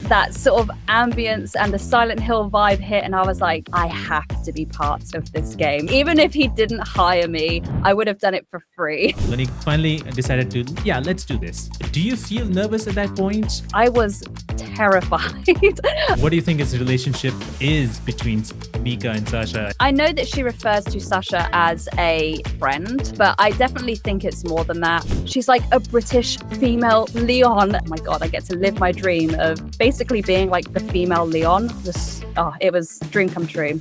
that sort of ambience and the Silent Hill vibe hit, and I was like, I have to be part of this game. Even if he didn't hire me, I would have done it for free. When he finally decided to, yeah, let's do this. Do you feel nervous at that point? I was terrified. What do you think his relationship is between Mica and Sasha? I know that she refers to Sasha as a friend, but I definitely think it's more than that. She's like a British female Leon. Oh my God, I get to live my dream of basically being like the female Leon. It was a dream come true.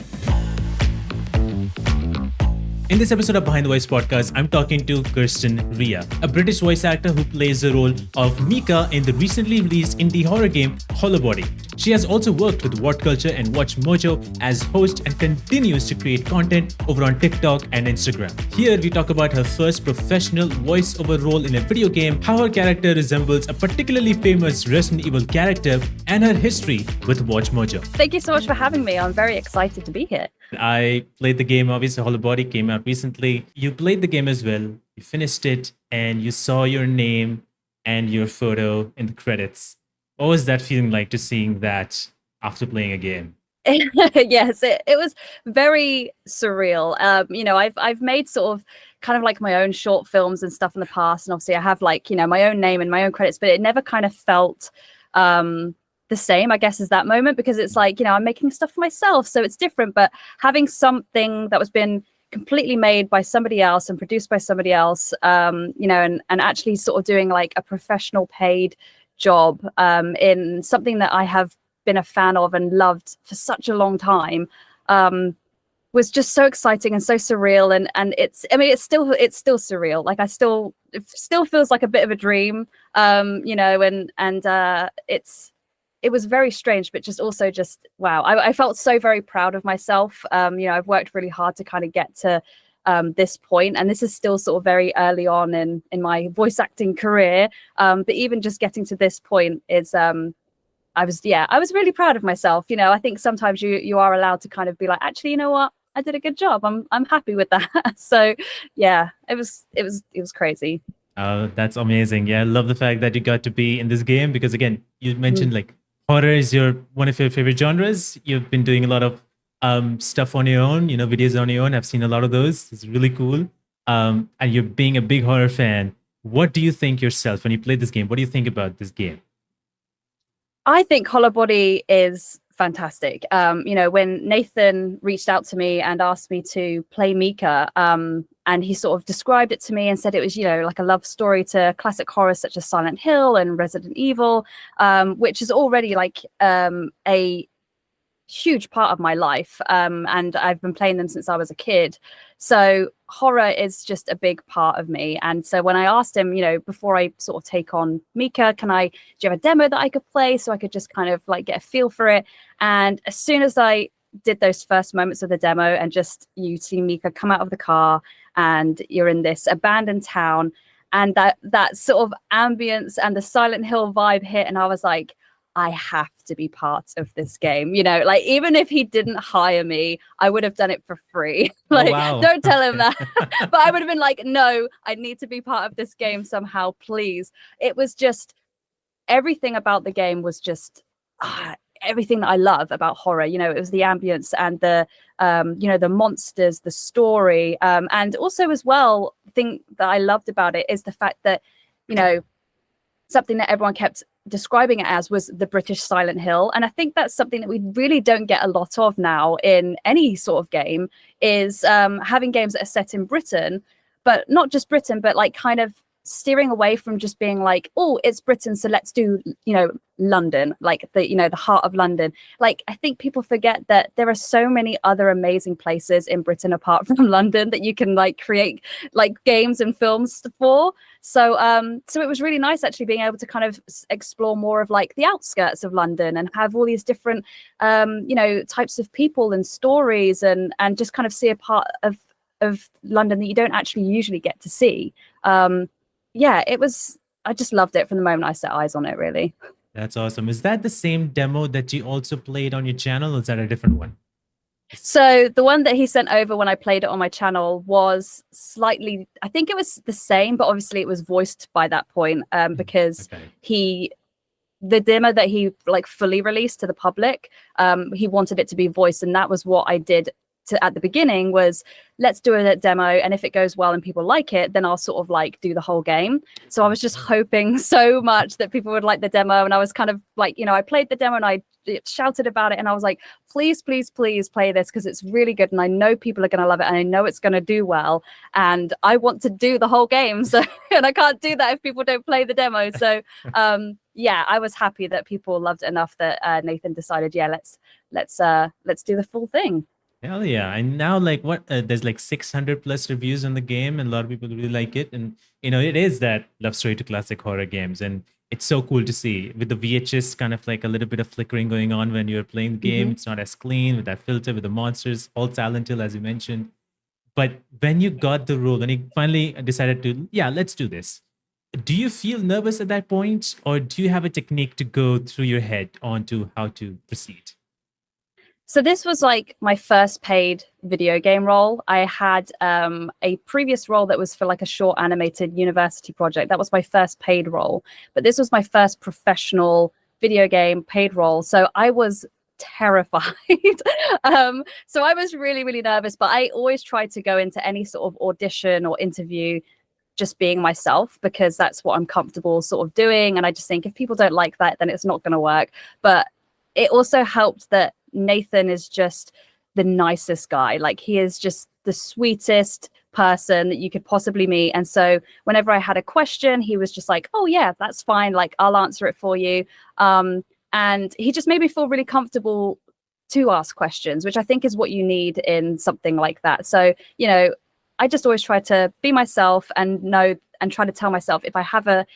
In this episode of Behind the Voice podcast, I'm talking to Kirsten Ria, a British voice actor who plays the role of Mica in the recently released indie horror game Hollowbody. She has also worked with Whatculture and Watchmojo as host and continues to create content over on TikTok and Instagram. Here we talk about her first professional voiceover role in a video game, how her character resembles a particularly famous Resident Evil character, and her history with Watchmojo. Thank you so much for having me. I'm very excited to be here. I played the game, obviously Hollowbody came out recently. You played the game as well, you finished it, and you saw your name and your photo in the credits. What was that feeling like, to seeing that after playing a game? Yes, it was very surreal. I've made sort of kind of like my own short films and stuff in the past, and obviously I have like, my own name and my own credits, but it never kind of felt the same, I guess, as that moment, because it's like, I'm making stuff for myself, so it's different. But having something that was been completely made by somebody else and produced by somebody else, and actually sort of doing like a professional paid job in something that I have been a fan of and loved for such a long time, was just so exciting and so surreal. And it's still surreal. Like it still feels like a bit of a dream, it was very strange, but just also just, wow. I felt so very proud of myself. I've worked really hard to kind of get to this point, and this is still sort of very early on in my voice acting career. But even just getting to this point is, I was really proud of myself. I think sometimes you are allowed to kind of be like, actually, you know what? I did a good job. I'm happy with that. So yeah, it was crazy. That's amazing. Yeah, I love the fact that you got to be in this game, because again, you mentioned like horror is one of your favorite genres. You've been doing a lot of stuff on your own, videos on your own. I've seen a lot of those. It's really cool. And you're being a big horror fan. What do you think yourself when you play this game? What do you think about this game? I think Hollowbody is fantastic. When Nathan reached out to me and asked me to play Mica, and he sort of described it to me and said it was, like a love story to classic horrors such as Silent Hill and Resident Evil, which is already like a huge part of my life. And I've been playing them since I was a kid. So horror is just a big part of me. And so when I asked him, before I sort of take on Mica, do you have a demo that I could play so I could just kind of like get a feel for it? And as soon as I did those first moments of the demo, and just you see Mica come out of the car and you're in this abandoned town, and that sort of ambience and the Silent Hill vibe hit, and I was like, I have to be part of this game. Like even if he didn't hire me, I would have done it for free. Like, wow. Don't tell him that. But I would have been like, no, I need to be part of this game somehow, please. It was just, everything about the game was just everything that I love about horror. It was the ambience and the the monsters, the story, and also as well, the thing that I loved about it is the fact that something that everyone kept describing it as was the British Silent Hill. And I think that's something that we really don't get a lot of now in any sort of game, is having games that are set in Britain, but not just Britain, but like kind of steering away from just being like, oh, it's Britain, so let's do London, like the heart of London. Like, I think people forget that there are so many other amazing places in Britain apart from London that you can like create like games and films for. So it was really nice actually being able to kind of explore more of like the outskirts of London and have all these different types of people and stories, and just kind of see a part of London that you don't actually usually get to see. I just loved it from the moment I set eyes on it, really. That's awesome. Is that the same demo that you also played on your channel, or is that a different one? So the one that he sent over when I played it on my channel was slightly, I think it was the same, but obviously it was voiced by that point, because he the demo that he like fully released to the public, he wanted it to be voiced, and that was what I did at the beginning, was let's do a demo, and if it goes well and people like it, then I'll sort of like do the whole game. So I was just hoping so much that people would like the demo, and I was kind of like, I played the demo and I shouted about it, and I was like, please play this, because it's really good and I know people are going to love it and I know it's going to do well, and I want to do the whole game. So and I can't do that if people don't play the demo. So yeah, I was happy that people loved it enough that Nathan decided, yeah, let's do the full thing. Hell yeah. And now like there's like 600 plus reviews on the game, and a lot of people really like it. And it is that love story to classic horror games, and it's so cool to see with the VHS kind of like a little bit of flickering going on when you're playing the game. It's not as clean with that filter, with the monsters, all Silent Hill, as you mentioned. But when you got the role, when you finally decided to, yeah, let's do this, do you feel nervous at that point, or do you have a technique to go through your head onto how to proceed? So this was like my first paid video game role. I had a previous role that was for like a short animated university project. That was my first paid role. But this was my first professional video game paid role. So I was terrified. So I was really, really nervous. But I always tried to go into any sort of audition or interview just being myself, because that's what I'm comfortable sort of doing. And I just think if people don't like that, then it's not going to work. But it also helped that Nathan is just the nicest guy. Like, he is just the sweetest person that you could possibly meet. And so whenever I had a question, he was just like, oh yeah, that's fine, like I'll answer it for you. And he just made me feel really comfortable to ask questions, which I think is what you need in something like that. So I just always try to be myself and try to tell myself, if I have a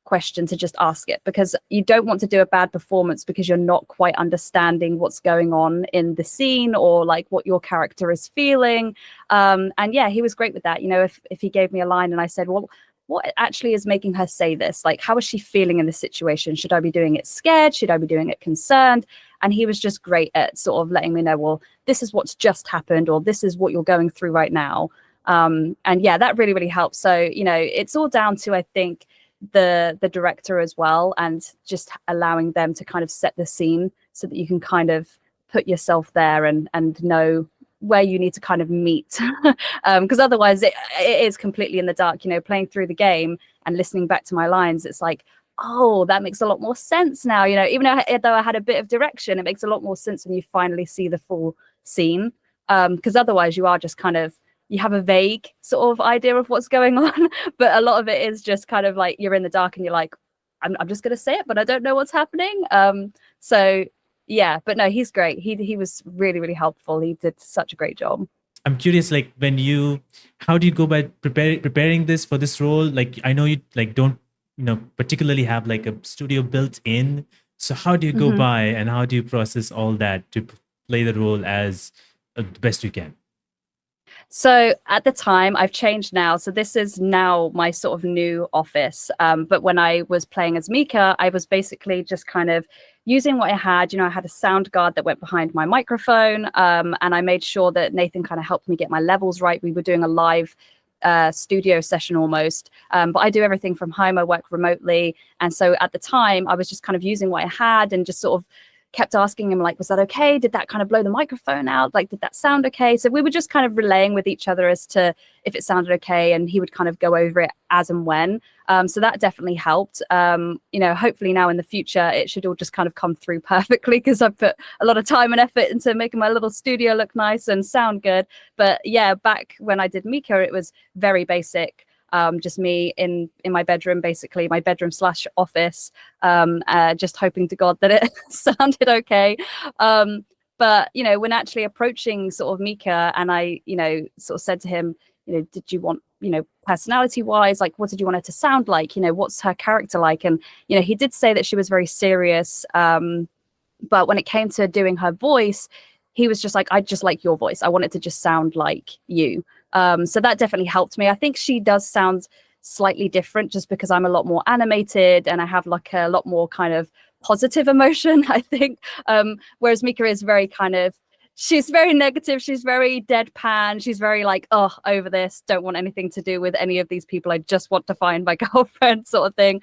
question, to just ask it, because you don't want to do a bad performance because you're not quite understanding what's going on in the scene, or like what your character is feeling. And yeah, he was great with that. If he gave me a line and I said, well, what actually is making her say this? Like, how is she feeling in this situation? Should I be doing it scared? Should I be doing it concerned? And he was just great at sort of letting me know, well, this is what's just happened, or this is what you're going through right now. And yeah, that really, really helps. So, it's all down to, I think, the director as well, and just allowing them to kind of set the scene so that you can kind of put yourself there and know where you need to kind of meet. Because otherwise it is completely in the dark. Playing through the game and listening back to my lines, it's like, oh, that makes a lot more sense now. Even though I had a bit of direction, it makes a lot more sense when you finally see the full scene. Because otherwise you are just kind of, you have a vague sort of idea of what's going on, but a lot of it is just kind of like you're in the dark and you're like, I'm just going to say it, but I don't know what's happening. So yeah, but no, he's great. He was really, really helpful. He did such a great job. I'm curious, like how do you go by preparing this for this role? Like, I know you like don't, particularly have like a studio built in. So how do you go by, and how do you process all that to play the role as the best you can? So at the time, I've changed now. So this is now my sort of new office. But when I was playing as Mica, I was basically just kind of using what I had. I had a sound guard that went behind my microphone. And I made sure that Nathan kind of helped me get my levels right. We were doing a live studio session almost. But I do everything from home. I work remotely. And so at the time, I was just kind of using what I had and just sort of kept asking him, like, was that okay? Did that kind of blow the microphone out? Like, did that sound okay? So we were just kind of relaying with each other as to if it sounded okay, and he would kind of go over it as and when. So that definitely helped. Hopefully now in the future, it should all just kind of come through perfectly, because I've put a lot of time and effort into making my little studio look nice and sound good. But yeah, back when I did Mica, it was very basic. Just me in my bedroom, basically my bedroom / office, just hoping to God that it sounded okay. But when actually approaching sort of Mica, and I sort of said to him, did you want, personality wise, like, what did you want her to sound like? What's her character like? And he did say that she was very serious, but when it came to doing her voice, he was just like, I just like your voice. I want it to just sound like you. So that definitely helped me. I think she does sound slightly different just because I'm a lot more animated and I have like a lot more kind of positive emotion, I think. Whereas Mica is very kind of she's very negative. She's very deadpan. She's very like, oh, over this. Don't want anything to do with any of these people. I just want to find my girlfriend, sort of thing.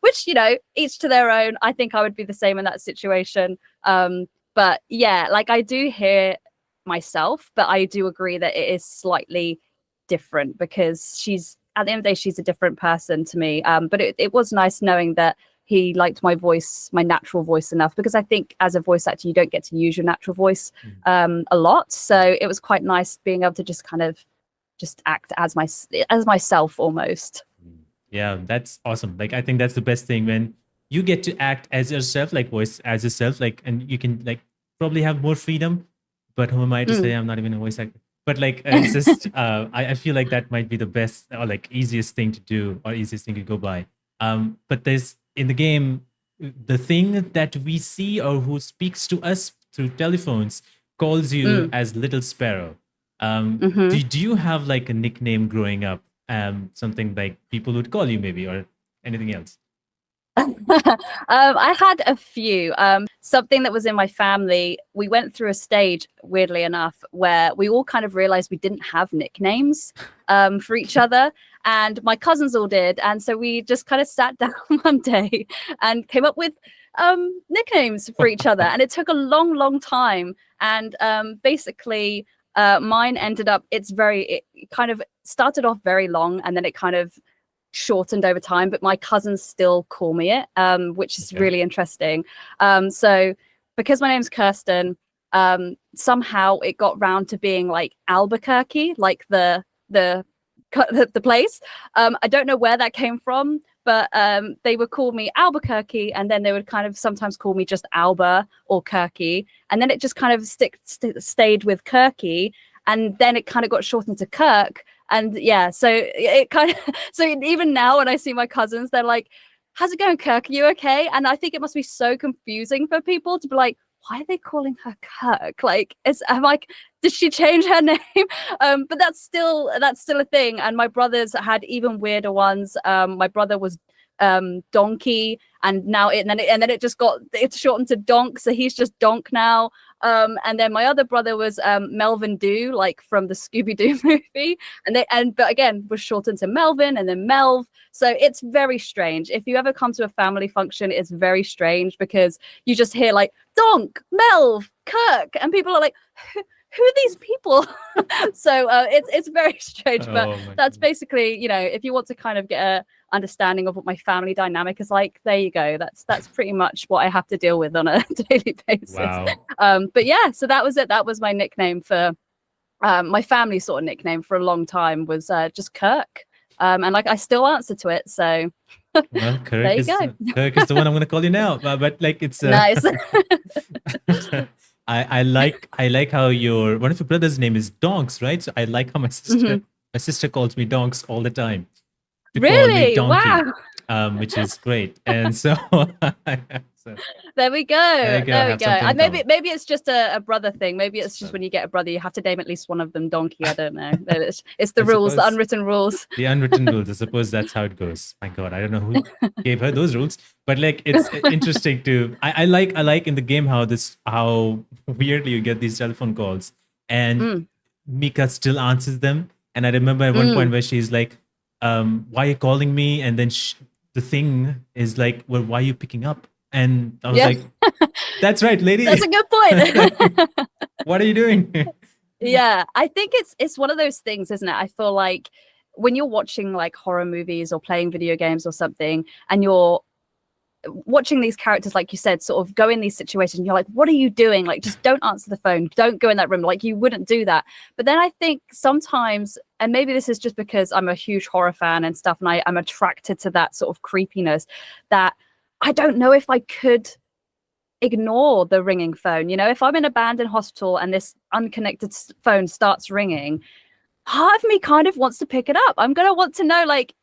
Which, you know, each to their own. I think I would be the same in that situation. But yeah, like I do hear myself, but I do agree that it is slightly different because she's at the end of the day, she's a different person to me. But it was nice knowing that he liked my voice, my natural voice enough, because I think as a voice actor, you don't get to use your natural voice a lot. So it was quite nice being able to just kind of just act as myself almost. Yeah, that's awesome. Like, I think that's the best thing when you get to act as yourself, like voice as yourself, like, and you can like probably have more freedom. But who am I to say? I'm not even a voice actor. But like, it's just, I feel like that might be the best or like easiest thing to do or easiest thing to go by. But there's in the game, the thing that we see or who speaks to us through telephones calls you as Little Sparrow. Do you have like a nickname growing up? Something like people would call you maybe or anything else? I had a few. Something that was in my family, we went through a stage, weirdly enough, where we all kind of realized we didn't have nicknames for each other. And my cousins all did. And so we just kind of sat down one day and came up with nicknames for each other. And it took a long, long time. And basically, mine ended up, it kind of started off very long and then it kind of shortened over time, but my cousins still call me it, which is really interesting. So because my name's Kirsten, somehow it got round to being like Albuquerque, like the place. I don't know where that came from, but they would call me Albuquerque, and then they would kind of sometimes call me just Alba or Kirky, and then it just kind of stayed with Kirky, and then it kind of got shortened to Kirk. And yeah, so it kind of, so even now when I see my cousins, they're like, how's it going, Kirk? Are you okay? And I think it must be so confusing for people to be like, why are they calling her Kirk? Like, I'm like, did she change her name? But that's still a thing. And my brothers had even weirder ones. My brother was Donkey, and now then it just it's shortened to Donk, so he's just Donk now. And then my other brother was Melvin Doo, like from the Scooby-Doo movie, but again was shortened to Melvin and then Melv. So it's very strange. If you ever come to a family function, it's very strange because you just hear like Donk, Melv, Kirk, and people are like, who are these people? So it's very strange, but that's basically, you know, if you want to kind of get a understanding of what my family dynamic is like, there you go. That's pretty much what I have to deal with on a daily basis. Wow. But yeah, so that was it. That was my nickname for my family sort of nickname for a long time was just Kirk. And like I still answer to it. So well, Kirk there you go. Kirk is the one I'm going to call you now. But like it's nice. I like how one of your brother's name is Donks, right? So I like how my sister calls me Donks all the time. Really? Wow. Which is great. And so, there we go. There we go. And maybe it's just a brother thing. Maybe it's just when you get a brother, you have to name at least one of them Donkey. I don't know. It's the rules, the unwritten rules. The unwritten rules. I suppose that's how it goes. My God, I don't know who gave her those rules, but like it's interesting to. I like in the game how weirdly you get these telephone calls, and Mica still answers them. And I remember at one point where she's like, "Why are you calling me?" And then the thing is like, "Well, why are you picking up?" And I was like, that's right, lady. That's a good point. What are you doing? Yeah, I think it's one of those things, isn't it? I feel like when you're watching like horror movies or playing video games or something, and you're watching these characters, like you said, sort of go in these situations, you're like, what are you doing? Like, just don't answer the phone. Don't go in that room. Like, you wouldn't do that. But then I think sometimes, and maybe this is just because I'm a huge horror fan and stuff, and I'm attracted to that sort of creepiness, that I don't know if I could ignore the ringing phone. You know, if I'm in an abandoned hospital and this unconnected phone starts ringing, part of me kind of wants to pick it up. I'm going to want to know, like,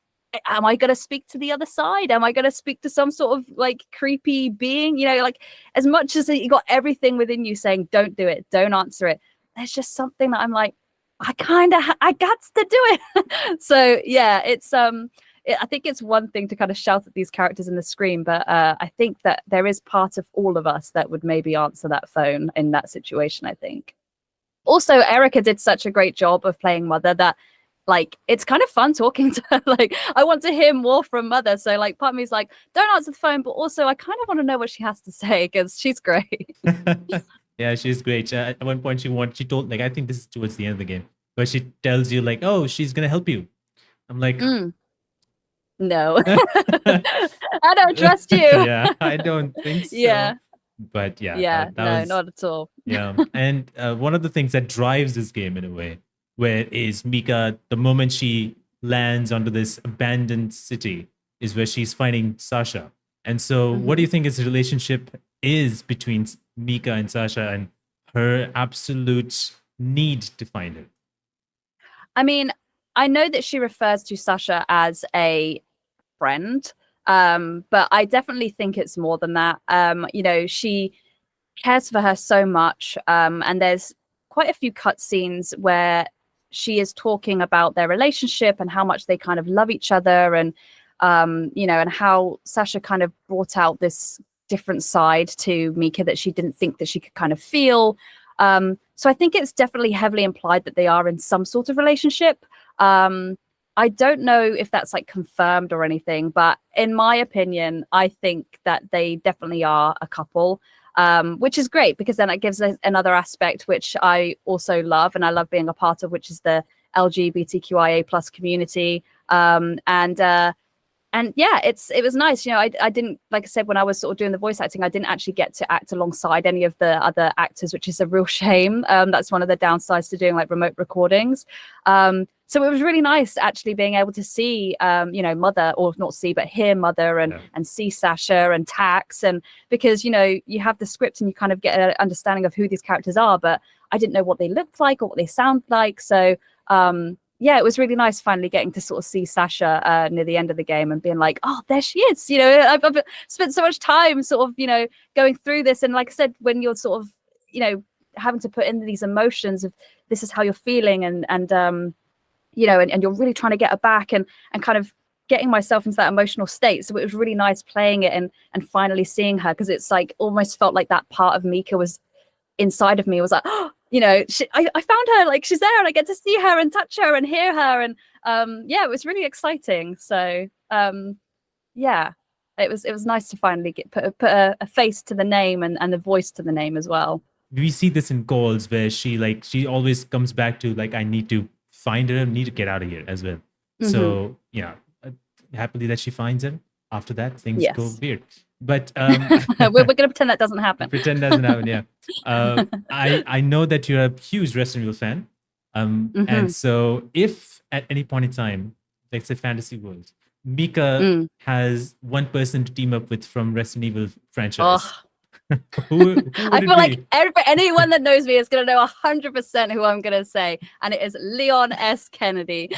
am I going to speak to the other side? Am I going to speak to some sort of like creepy being? You know, like as much as you got everything within you saying, don't do it, don't answer it. There's just something that I'm like, I got to do it. So yeah, I think it's one thing to kind of shout at these characters in the screen, but I think that there is part of all of us that would maybe answer that phone in that situation, I think. Also, Erica did such a great job of playing Mother that like it's kind of fun talking to her. Like I want to hear more from Mother. So like part of me is like, don't answer the phone, but also I kind of want to know what she has to say because she's great. Yeah, she's great. At one point she told, like, I think this is towards the end of the game, where she tells you like, oh, she's gonna help you. I'm like, no. I don't trust you. Yeah, I don't think so. Yeah. But yeah, Yeah, that was, not at all. Yeah. And one of the things that drives this game in a way, where is Mica, the moment she lands onto this abandoned city, is where she's finding Sasha. And so what do you think his relationship is between Mica and Sasha and her absolute need to find him? I mean, I know that she refers to Sasha as a friend, but I definitely think it's more than that. You know, she cares for her so much, and there's quite a few cutscenes where she is talking about their relationship and how much they kind of love each other, and you know, and how Sasha kind of brought out this different side to Mica that she didn't think that she could kind of feel. So I think it's definitely heavily implied that they are in some sort of relationship. I don't know if that's like confirmed or anything, but in my opinion, I think that they definitely are a couple, which is great because then it gives us another aspect, which I also love and I love being a part of, which is the LGBTQIA plus community. And yeah, it was nice. You know, I didn't, like I said, when I was sort of doing the voice acting, I didn't actually get to act alongside any of the other actors, which is a real shame. That's one of the downsides to doing like remote recordings. So it was really nice actually being able to see, you know, Mother, or not see, but hear Mother and see Sasha and Tax. And because, you know, you have the script and you kind of get an understanding of who these characters are, but I didn't know what they looked like or what they sound like. So, yeah, it was really nice finally getting to sort of see Sasha near the end of the game and being like, oh, there she is. You know, I've spent so much time sort of, you know, going through this. And like I said, when you're sort of, you know, having to put in these emotions of this is how you're feeling and you know, and you're really trying to get her back and kind of getting myself into that emotional state. So it was really nice playing it and finally seeing her, because it's like almost felt like that part of Mica was inside of me. It was like, oh, you know, I found her, like she's there and I get to see her and touch her and hear her. And yeah, it was really exciting. So yeah, it was nice to finally put a face to the name and a voice to the name as well. We see this in calls where she always comes back to like, I need to find her, need to get out of here as well. So yeah, happily that she finds him. After that, things go weird. But we're gonna pretend that doesn't happen. Pretend doesn't happen. Yeah. I know that you're a huge Resident Evil fan. And so if at any point in time, like say fantasy world, Mica has one person to team up with from Resident Evil franchise. Who I feel like anyone that knows me is going to know 100% who I'm going to say, and it is Leon S. Kennedy.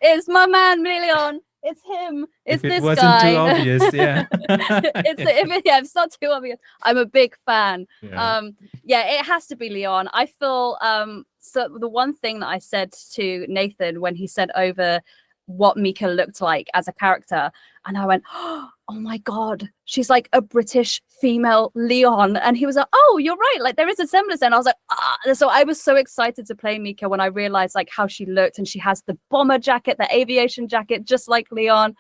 It's my man, Leon. It's him. It's this guy. It wasn't too obvious, yeah. It's not too obvious. I'm a big fan. Yeah. Yeah, it has to be Leon. I feel so the one thing that I said to Nathan when he sent over what Mica looked like as a character, and I went, oh my god, she's like a British female Leon. And he was like, oh, you're right, like there is a semblance. And I was like, so I was so excited to play Mica when I realized like how she looked, and she has the bomber jacket, the aviation jacket, just like Leon.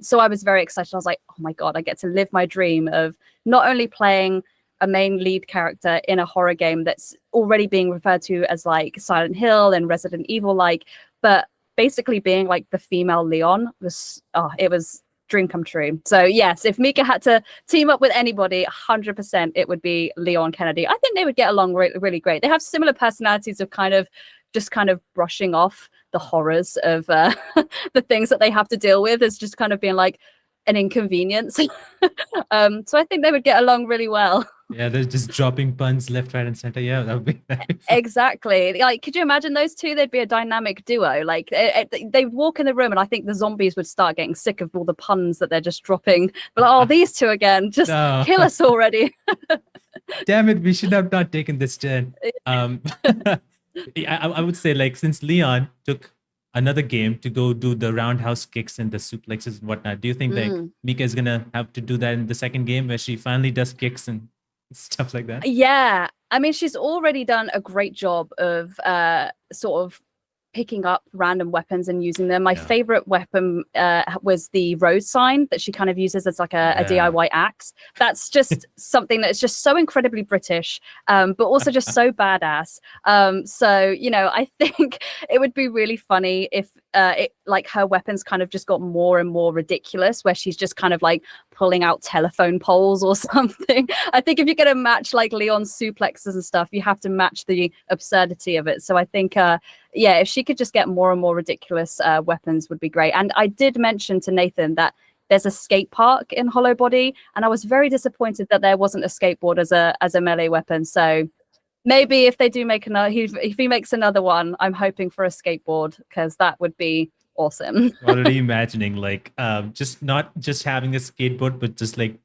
So I was very excited. I was like, oh my god, I get to live my dream of not only playing a main lead character in a horror game that's already being referred to as like Silent Hill and Resident Evil like, but basically being like the female Leon was it was dream come true. So yes, if Mica had to team up with anybody, 100% it would be Leon Kennedy. I think they would get along really great. They have similar personalities of kind of brushing off the horrors of the things that they have to deal with as just kind of being like an inconvenience. So I think they would get along really well. Yeah, they're just dropping puns left, right, and center. Yeah, that would be exactly. Like, could you imagine those two? They'd be a dynamic duo. Like, they'd walk in the room, and I think the zombies would start getting sick of all the puns that they're just dropping. But oh, these two again, just kill us already. Damn it, we should have not taken this turn. I would say, like, since Leon took another game to go do the roundhouse kicks and the suplexes and whatnot. Do you think like Mm. Mica is gonna have to do that in the second game where she finally does kicks and stuff like that? Yeah, I mean, she's already done a great job of sort of picking up random weapons and using them. My Yeah. favorite weapon was the rose sign that she kind of uses as like a DIY axe. That's just something that's just so incredibly British, but also just so badass. So, you know, I think it would be really funny if it like her weapons kind of just got more and more ridiculous, where she's just kind of like pulling out telephone poles or something. I think if you're going to match like Leon's suplexes and stuff, you have to match the absurdity of it. So I think yeah, if she could just get more and more ridiculous weapons would be great. And I did mention to Nathan that there's a skate park in Hollowbody, and I was very disappointed that there wasn't a skateboard as a melee weapon. So maybe if they do make another, if he makes another one, I'm hoping for a skateboard, because that would be awesome. Already imagining like just not just having a skateboard, but just like,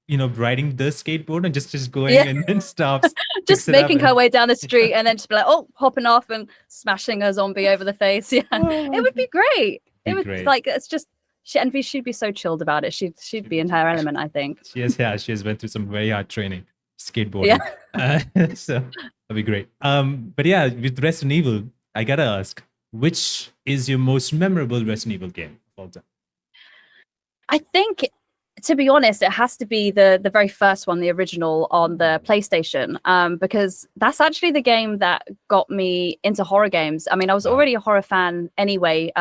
you know, riding the skateboard and just going and then stops. Just making her way down the street and then just be like, oh, hopping off and smashing a zombie over the face. Yeah, it would be great. It would be like, it's just, she'd be so chilled about it. She'd be in her element, I think. She has went through some very hard training, skateboarding. Yeah. So that'd be great. But yeah, with Resident Evil, I gotta ask, which is your most memorable Resident Evil game of all time? I think, to be honest, it has to be the very first one, the original on the PlayStation, because that's actually the game that got me into horror games. I mean, I was already a horror fan anyway,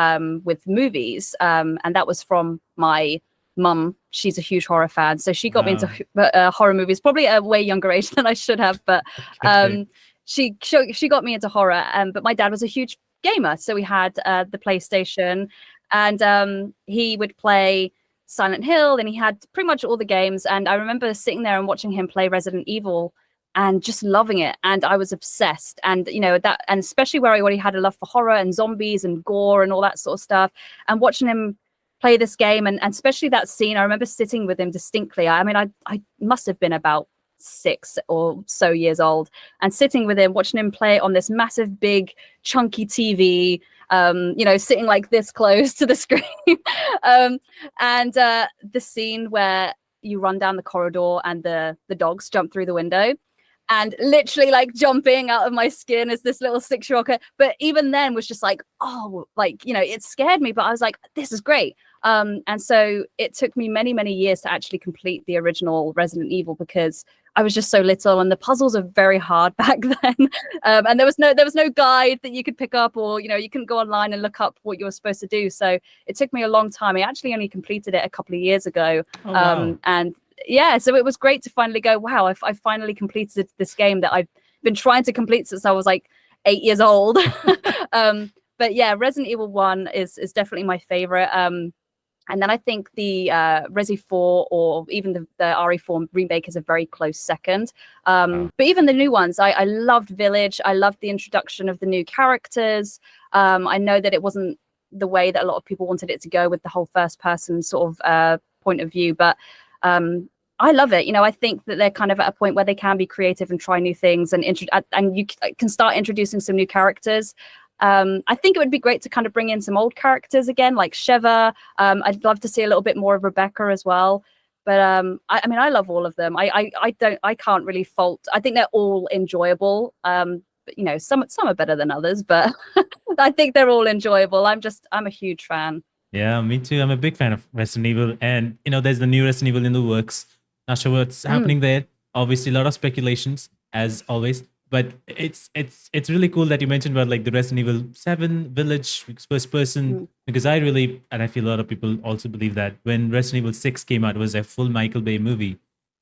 with movies, and that was from my mum. She's a huge horror fan, so she got me into horror movies, probably at a way younger age than I should have, but she got me into horror. But my dad was a huge gamer, so we had the PlayStation, and he would play Silent Hill, and he had pretty much all the games. And I remember sitting there and watching him play Resident Evil and just loving it, and I was obsessed. And you know, that, and especially where I already had a love for horror and zombies and gore and all that sort of stuff, and watching him play this game, and especially that scene, I remember sitting with him distinctly. I mean, I must have been about 6 or so years old, and sitting with him, watching him play on this massive, big, chunky TV, you know, sitting like this close to the screen. And the scene where you run down the corridor and the dogs jump through the window, and literally like jumping out of my skin as this little 6-year-old kid. But even then was just like, oh, like, you know, it scared me, but I was like, this is great. And so it took me many, many years to actually complete the original Resident Evil, because I was just so little, and the puzzles are very hard back then. And there was no guide that you could pick up, or, you know, you couldn't go online and look up what you were supposed to do. So it took me a long time. I actually only completed it a couple of years ago. Oh, wow. And yeah, so it was great to finally go, wow, I finally completed this game that I've been trying to complete since I was like 8 years old. But yeah, Resident Evil 1 is definitely my favorite. And then I think the Resi 4 or even the RE4 remake is a very close second. But even the new ones, I loved Village. I loved the introduction of the new characters. I know that it wasn't the way that a lot of people wanted it to go with the whole first person sort of point of view, but I love it. You know, I think that they're kind of at a point where they can be creative and try new things, and you can start introducing some new characters. I think it would be great to kind of bring in some old characters again, like Sheva. I'd love to see a little bit more of Rebecca as well. But I mean, I love all of them. I can't really fault. I think they're all enjoyable. But you know, some are better than others, but I think they're all enjoyable. I'm a huge fan. Yeah, me too. I'm a big fan of Resident Evil, and you know, there's the new Resident Evil in the works. Not sure what's happening there. Obviously, a lot of speculations as always. But it's really cool that you mentioned about like the Resident Evil 7 Village first person, because I feel a lot of people also believe that when Resident Evil 6 came out, it was a full Michael Bay movie.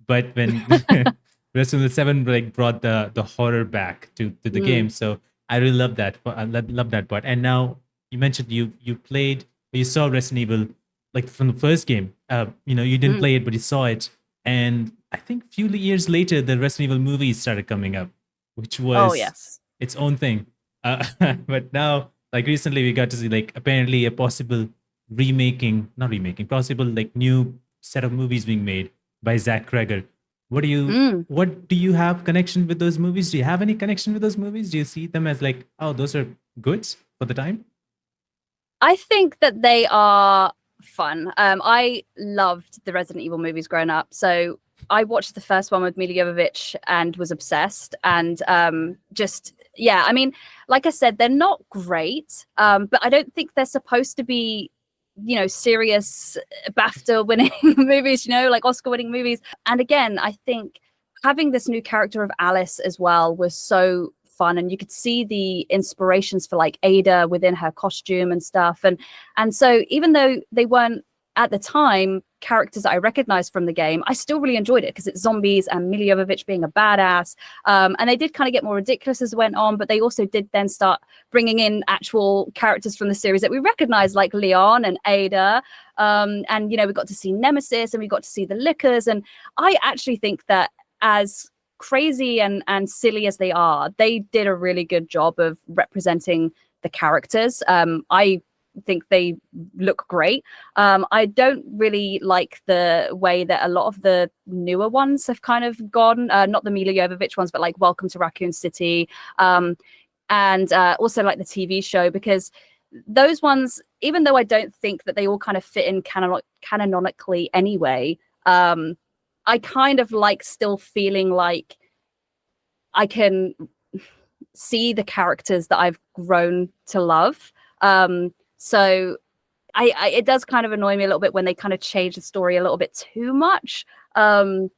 But when Resident Evil 7 like brought the horror back to the game, so I really love that. I love that part. And now you mentioned you saw Resident Evil like from the first game. You know, you didn't play it, but you saw it, and I think a few years later, the Resident Evil movies started coming up, which was its own thing. But now, like recently, we got to see like apparently a possible possible like new set of movies being made by Zach Kreger. What do you have connection with those movies? Do you have any connection with those movies? Do you see them as like, oh, those are goods for the time? I think that they are fun. I loved the Resident Evil movies growing up. So I watched the first one with Mila Jovovich and was obsessed. And yeah, I mean, like I said, they're not great, but I don't think they're supposed to be, serious BAFTA winning movies, like Oscar winning movies. And again, I think having this new character of Alice as well was so fun, and you could see the inspirations for like Ada within her costume and stuff. And so even though they weren't at the time characters that I recognized from the game, I still really enjoyed it because it's zombies and Mila Jovovich being a badass. And they did kind of get more ridiculous as it went on, but they also did then start bringing in actual characters from the series that we recognize, like Leon and Ada. And, we got to see Nemesis and we got to see the Lickers. And I actually think that as crazy and silly as they are, they did a really good job of representing the characters. I think they look great. I don't really like the way that a lot of the newer ones have kind of gone, not the Mila Jovovich ones, but like Welcome to Raccoon City, and also like the TV show, because those ones, even though I don't think that they all kind of fit in canonically anyway, I kind of like still feeling like I can see the characters that I've grown to love. So it does kind of annoy me a little bit when they kind of change the story a little bit too much. But,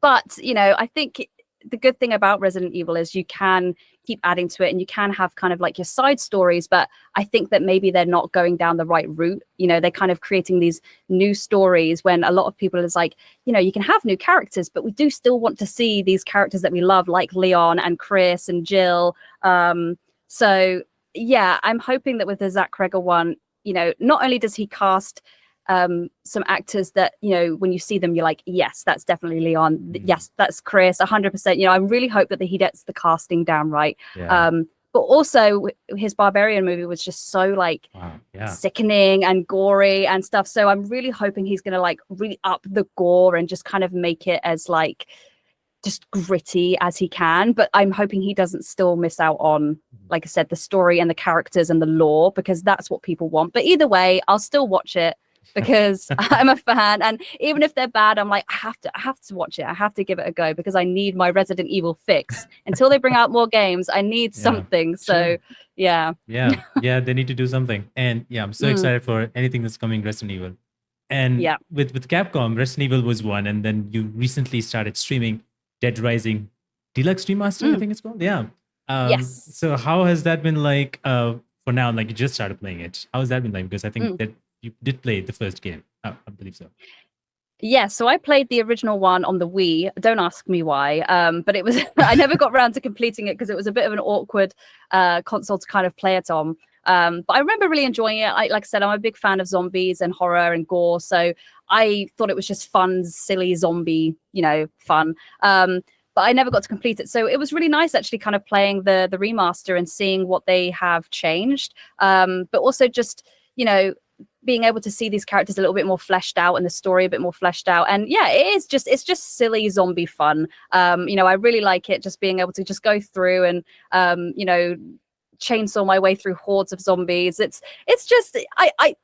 I think the good thing about Resident Evil is you can keep adding to it and you can have kind of like your side stories, but I think that maybe they're not going down the right route. They're kind of creating these new stories when a lot of people is like, you can have new characters, but we do still want to see these characters that we love, like Leon and Chris and Jill. So yeah, I'm hoping that with the Zach Cregger one, not only does he cast some actors that, when you see them, you're like, yes, that's definitely Leon. Yes, that's Chris, 100%. I really hope that he gets the casting down right. Yeah. But also his Barbarian movie was just so like sickening and gory and stuff. So I'm really hoping he's going to like really up the gore and just kind of make it as like just gritty as he can. But I'm hoping he doesn't still miss out on, like I said, the story and the characters and the lore, because that's what people want. But either way, I'll still watch it because I'm a fan. And even if they're bad, I'm like, I have to watch it. I have to give it a go because I need my Resident Evil fix. Until they bring out more games, I need something. So yeah, they need to do something. And yeah, I'm so excited for anything that's coming Resident Evil. And with Capcom, Resident Evil was one, and then you recently started streaming Dead Rising Deluxe Remaster, I think it's called. Yeah. Yes. So how has that been like for now? Like you just started playing it. How has that been like? Because I think that you did play the first game. I believe so. Yeah, so I played the original one on the Wii. Don't ask me why, but it was I never got around to completing it because it was a bit of an awkward console to kind of play it on. But I remember really enjoying it. Like I said, I'm a big fan of zombies and horror and gore, so I thought it was just fun, silly zombie, fun. But I never got to complete it. So it was really nice actually kind of playing the remaster and seeing what they have changed. But also just, being able to see these characters a little bit more fleshed out and the story a bit more fleshed out. And yeah, it's just silly zombie fun. I really like it, just being able to just go through and, chainsaw my way through hordes of zombies. It's just, I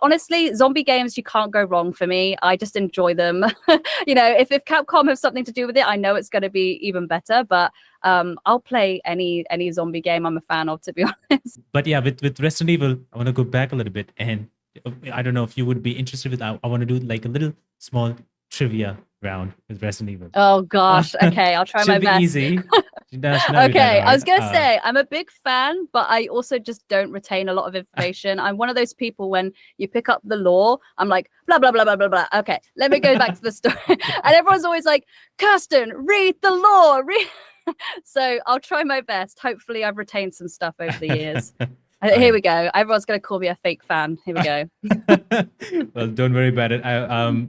honestly, zombie games, you can't go wrong for me. I just enjoy them. If Capcom has something to do with it, I know it's going to be even better, but I'll play any zombie game I'm a fan of, to be honest. But yeah, with Resident Evil, I want to go back a little bit, and I don't know if you would be interested with. I want to do like a little small trivia round with Resident Evil. Oh gosh, okay, I'll try my best. Easy. Okay, I was gonna say I'm a big fan, but I also just don't retain a lot of information. I'm one of those people when you pick up the lore, I'm like blah blah blah blah blah blah. Okay, let me go back to the story, and everyone's always like, Kirsten, read the lore. So I'll try my best. Hopefully, I've retained some stuff over the years. Here we go. Everyone's going to call me a fake fan. Here we go. Well, don't worry about it.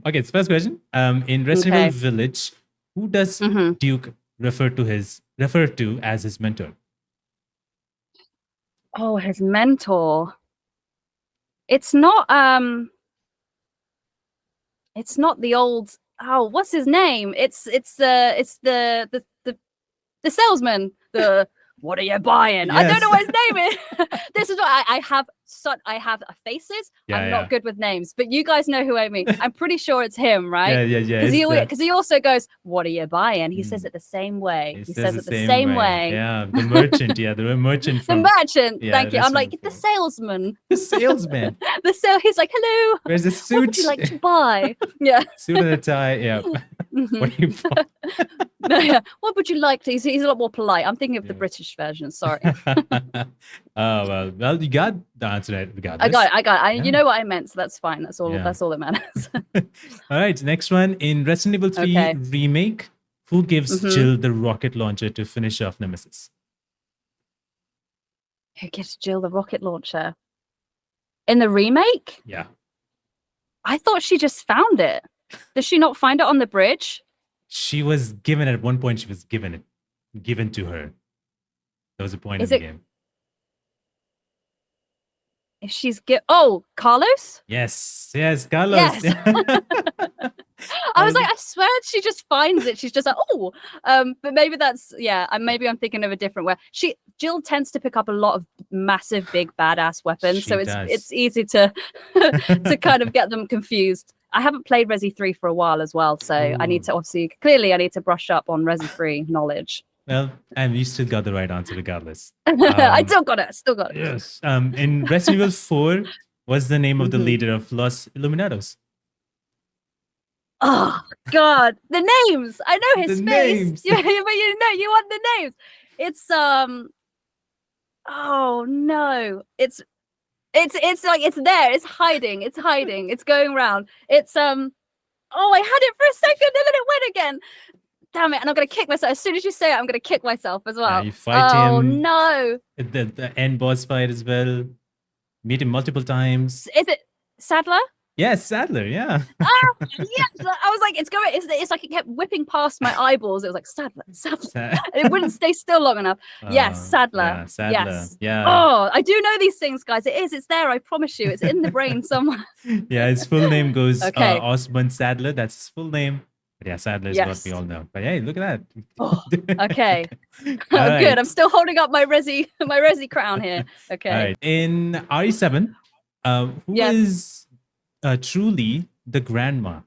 Okay, so first question. In Resident Evil Village, who does Duke refer to as his mentor? Oh, his mentor. It's not the old, what's his name? It's the salesman. what are you buying? I don't know what his name is. This is what I have faces. I'm not good with names, but you guys know who I mean. I'm pretty sure it's him, right? Yeah. Because he also goes, what are you buying? He says it the same way. He says it the same way. Yeah, the merchant. Yeah, the merchant. The merchant. Thank you. I'm like the salesman. The salesman. He's like, hello. Where's the suit? What would you like to buy? Yeah. Suit and a tie. Yeah. What do you want? What would you like to? He's a lot more polite. I'm thinking of the British version. Sorry. Oh well, you got the answer right. I got it. You know what I meant, so that's fine. That's all. That's all that matters. All right. Next one in Resident Evil 3 Remake. Who gives Jill the rocket launcher to finish off Nemesis? Who gives Jill the rocket launcher? In the remake? Yeah. I thought she just found it. Does she not find it on the bridge? She was given at one point. She was given to her. That was a point in the game. If she's Carlos? Yes, Carlos. Yes. I was like, I swear she just finds it. She's just like, but maybe that's maybe I'm thinking of a different way. Jill tends to pick up a lot of massive, big, badass weapons, so it's easy to to kind of get them confused. I haven't played Resi 3 for a while as well, so I need to brush up on Resi 3 knowledge. Well, and you still got the right answer regardless. I still got it. Yes. In Resident Evil 4, what's the name of the leader of Los Illuminados? Oh God, the names! I know his face. But you want the names. It's oh no, it's like it's there. It's hiding. It's going around. It's I had it for a second and then it went again. Damn it! And I'm gonna kick myself as soon as you say it. I'm gonna kick myself as well. You fight him. Oh no! The end boss fight as well. Meet him multiple times. Is it Sadler? Yes, Sadler. Yeah. Yes. I was like, it's like it kept whipping past my eyeballs. It was like Sadler. It wouldn't stay still long enough. Yes, Sadler. Yeah, Sadler. Yes. Yeah. Oh, I do know these things, guys. It's there. I promise you. It's in the brain somewhere. Yeah, his full name goes Osmond Sadler. That's his full name. But yeah, Sadler is what we all know. But hey, look at that. Oh, okay. Right. Good. I'm still holding up my Resi crown here. Okay. All right. In RE7, who is truly the grandma?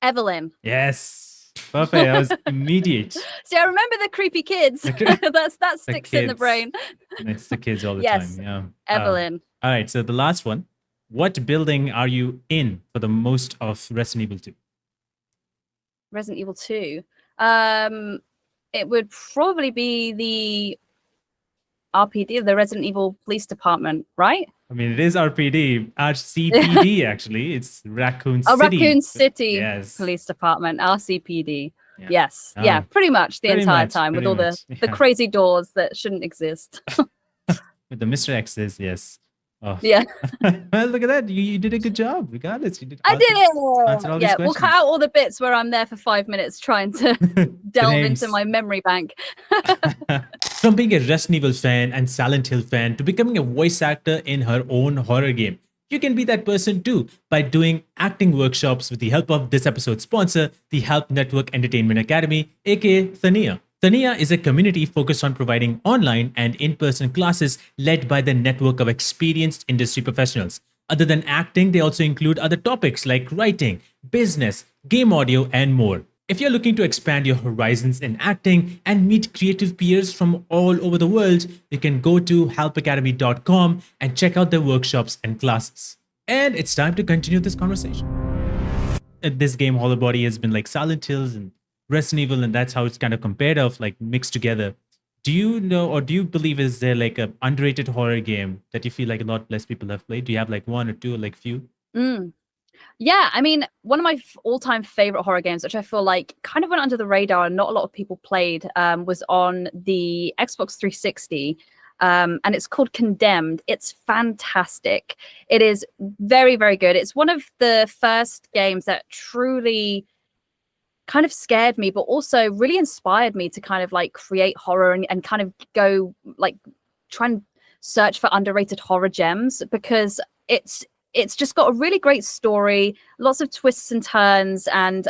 Evelyn. Yes. Perfect. That was immediate. See, I remember the creepy kids. that sticks in the brain. It's the kids all the time. Yeah. Evelyn. All right. So the last one. What building are you in for the most of Resident Evil 2? Resident Evil 2. It would probably be the RPD, the Resident Evil Police Department, right? I mean, it is RCPD actually. It's Raccoon City. Raccoon City Police Department, RCPD. Yeah. Yes. Yeah, pretty much the entire time with all the crazy doors that shouldn't exist. With the Mr. X's, yes. Oh. Yeah. Well, look at that. You did a good job. Regardless, you did. I did it. Yeah, we'll cut out all the bits where I'm there for 5 minutes trying to delve into my memory bank. From being a Resident Evil fan and Silent Hill fan to becoming a voice actor in her own horror game, you can be that person too by doing acting workshops with the help of this episode's sponsor, the Help Network Entertainment Academy, aka Thania. Thania is a community focused on providing online and in-person classes led by the network of experienced industry professionals. Other than acting, they also include other topics like writing, business, game audio, and more. If you're looking to expand your horizons in acting and meet creative peers from all over the world, you can go to helpacademy.com and check out their workshops and classes. And it's time to continue this conversation. This game, Hollowbody, has been like Silent Hills and Resident Evil, and that's how it's kind of compared of like mixed together. Do you know, or do you believe is there like an underrated horror game that you feel like a lot less people have played? Do you have like one or two or like few? Yeah, I mean, one of my all-time favorite horror games, which I feel like kind of went under the radar and not a lot of people played, was on the Xbox 360. And it's called Condemned. It's fantastic. It is very, very good. It's one of the first games that truly kind of scared me, but also really inspired me to kind of like create horror and kind of go like try and search for underrated horror gems, because it's just got a really great story, lots of twists and turns, and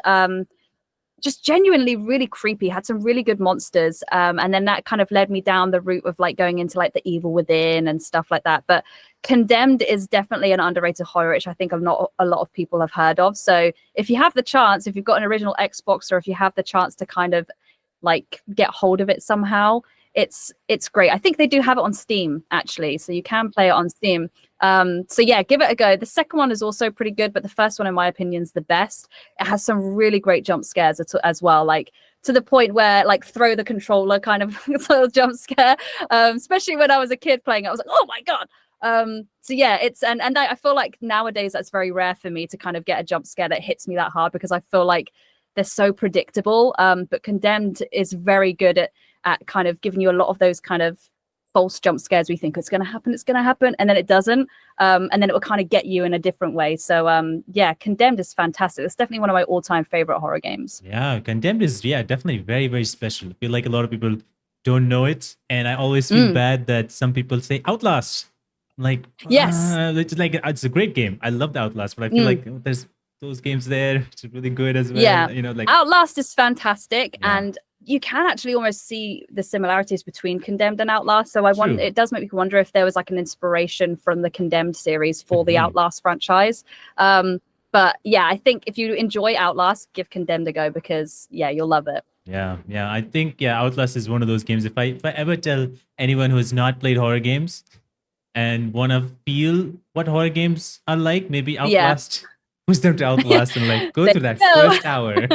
just genuinely really creepy, had some really good monsters, and then that kind of led me down the route of like going into like the Evil Within and stuff like that. But Condemned is definitely an underrated horror, which I think not a lot of people have heard of. So if you have the chance, if you've got an original Xbox, or if you have the chance to kind of like get hold of it somehow, it's great. I think they do have it on Steam actually, so you can play it on Steam. So yeah, give it a go. The second one is also pretty good, but the first one in my opinion is the best. It has some really great jump scares as well, like to the point where like throw the controller kind of sort of jump scare, especially when I was a kid playing it. I was like, oh my god. So yeah, it's and I feel like nowadays that's very rare for me to kind of get a jump scare that hits me that hard, because I feel like they're so predictable. But Condemned is very good at kind of giving you a lot of those kind of false jump scares. We think it's going to happen, and then it doesn't, and then it will kind of get you in a different way. So yeah, Condemned is fantastic. It's definitely one of my all-time favorite horror games. Yeah, Condemned is definitely very, very special. I feel like a lot of people don't know it, and I always feel bad that some people say Outlast. Like, yes, it's a great game. I love the Outlast, but I feel like there's those games there. It's really good as well. Yeah, like Outlast is fantastic, and you can actually almost see the similarities between Condemned and Outlast. So it does make me wonder if there was like an inspiration from the Condemned series for the Outlast franchise. But yeah, I think if you enjoy Outlast, give Condemned a go, because you'll love it. Yeah. I think Outlast is one of those games. If I ever tell anyone who has not played horror games and want to feel what horror games are like, maybe Outlast, push them to Outlast and like go through that first hour.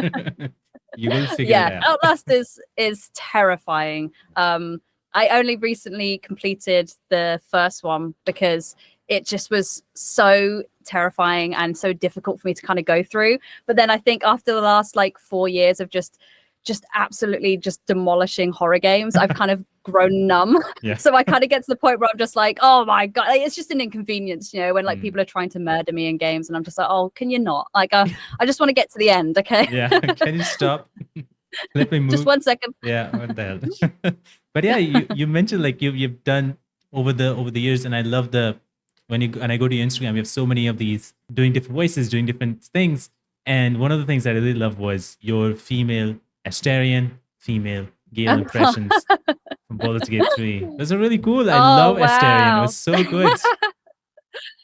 You will figure it out. Outlast is terrifying. I only recently completed the first one because it just was so terrifying and so difficult for me to kind of go through. But then I think after the last like 4 years of just absolutely just demolishing horror games, I've kind of grown numb. So I kind of get to the point where I'm just like, oh my god, like, it's just an inconvenience, when like people are trying to murder me in games, and I'm just like, oh, can you not? Like, I just want to get to the end, okay? Can you stop? Let me move. Just 1 second. What the hell? But you mentioned like you've done over the years, and I love when I go to your Instagram, you have so many of these doing different voices, doing different things, and one of the things I really love was your female Astarion, female Gale impressions from Baldur's Gate 3. Those are really cool. I love Astarion. It was so good.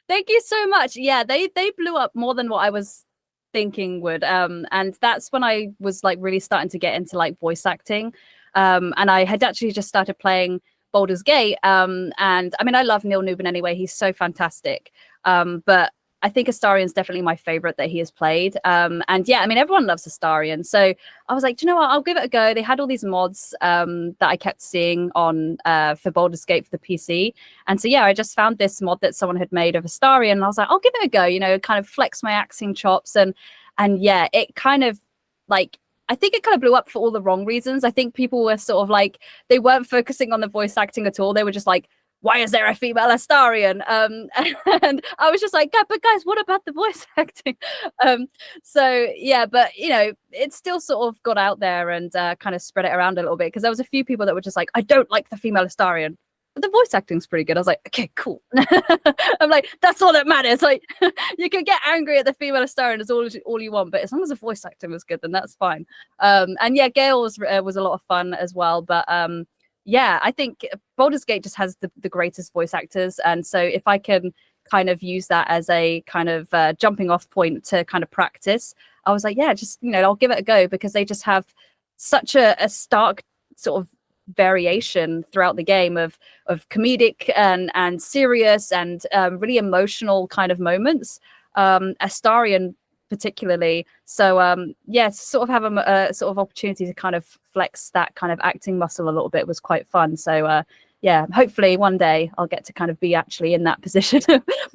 Thank you so much. Yeah, they blew up more than what I was thinking would. And that's when I was like really starting to get into like voice acting. And I had actually just started playing Baldur's Gate. And I mean, I love Neil Newbin anyway. He's so fantastic. But I think Astarion's definitely my favorite that he has played. And yeah, I mean, everyone loves Astarion. So I was like, do you know what? I'll give it a go. They had all these mods that I kept seeing on for Baldur's Gate for the PC. And so, yeah, I just found this mod that someone had made of Astarion. And I was like, I'll give it a go, kind of flex my acting chops. And yeah, it kind of like, I think it kind of blew up for all the wrong reasons. I think people were sort of like, they weren't focusing on the voice acting at all. They were just like, why is there a female Astarion? And I was just like, but guys, what about the voice acting? So yeah, but it still sort of got out there and kind of spread it around a little bit, because there was a few people that were just like, I don't like the female Astarion, but the voice acting's pretty good. I was like, okay, cool. I'm like, that's all that matters. Like, you can get angry at the female Astarion as all you want, but as long as the voice acting was good, then that's fine. And yeah, Gale was a lot of fun as well, but yeah, I think Baldur's Gate just has the greatest voice actors. And so if I can kind of use that as a kind of jumping off point to kind of practice, I was like, yeah, just, I'll give it a go, because they just have such a stark sort of variation throughout the game of comedic and serious and really emotional kind of moments. Astarion particularly. So yeah, to sort of have a sort of opportunity to kind of flex that kind of acting muscle a little bit was quite fun. So yeah, hopefully one day I'll get to kind of be actually in that position